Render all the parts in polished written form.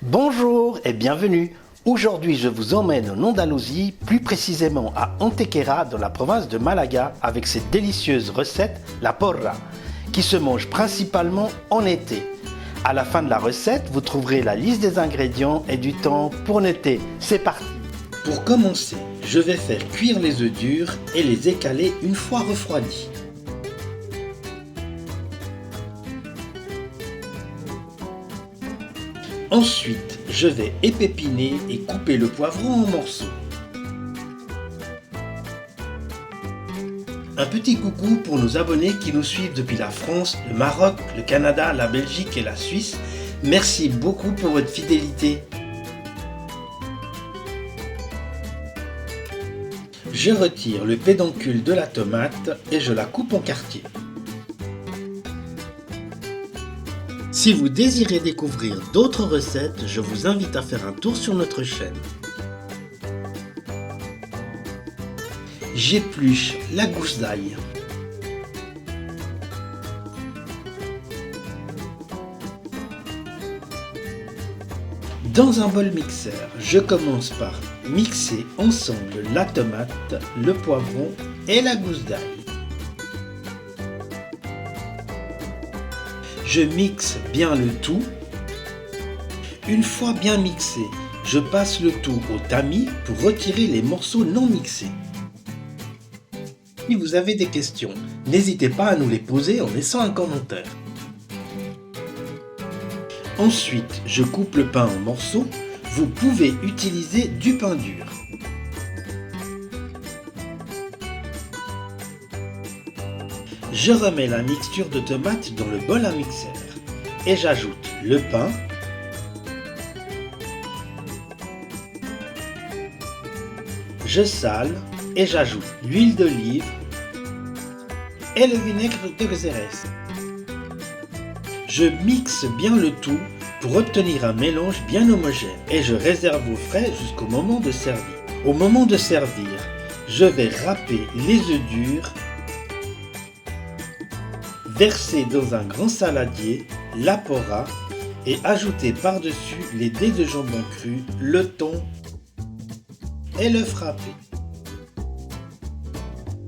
Bonjour et bienvenue. Aujourd'hui, je vous emmène en Andalousie, plus précisément à Antequera, dans la province de Malaga, avec cette délicieuse recette, la porra, qui se mange principalement en été. À la fin de la recette, vous trouverez la liste des ingrédients et du temps pour noter. C'est parti. Pour commencer, je vais faire cuire les œufs durs et les écaler une fois refroidis. Ensuite, je vais épépiner et couper le poivron en morceaux. Un petit coucou pour nos abonnés qui nous suivent depuis la France, le Maroc, le Canada, la Belgique et la Suisse. Merci beaucoup pour votre fidélité. Je retire le pédoncule de la tomate et je la coupe en quartiers. Si vous désirez découvrir d'autres recettes, je vous invite à faire un tour sur notre chaîne. J'épluche la gousse d'ail. Dans un bol mixeur, je commence par mixer ensemble la tomate, le poivron et la gousse d'ail. Je mixe bien le tout. Une fois bien mixé, je passe le tout au tamis pour retirer les morceaux non mixés. Si vous avez des questions, n'hésitez pas à nous les poser en laissant un commentaire. Ensuite, je coupe le pain en morceaux. Vous pouvez utiliser du pain dur. Je remets la mixture de tomates dans le bol à mixeur et j'ajoute le pain, je sale et j'ajoute l'huile d'olive et le vinaigre de Xérès. Je mixe bien le tout pour obtenir un mélange bien homogène et je réserve au frais jusqu'au moment de servir. Au moment de servir, je vais râper les œufs durs, verser dans un grand saladier la porra et ajouter par-dessus les dés de jambon cru, le thon et le frapper.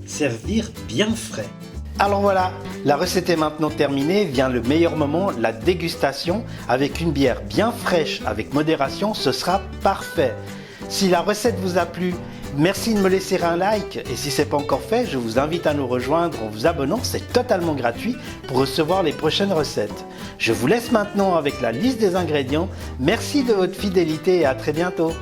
Servir bien frais. Alors voilà, la recette est maintenant terminée, vient le meilleur moment, la dégustation. Avec une bière bien fraîche, avec modération, ce sera parfait. Si la recette vous a plu, merci de me laisser un like et si ce n'est pas encore fait, je vous invite à nous rejoindre en vous abonnant, c'est totalement gratuit pour recevoir les prochaines recettes. Je vous laisse maintenant avec la liste des ingrédients. Merci de votre fidélité et à très bientôt.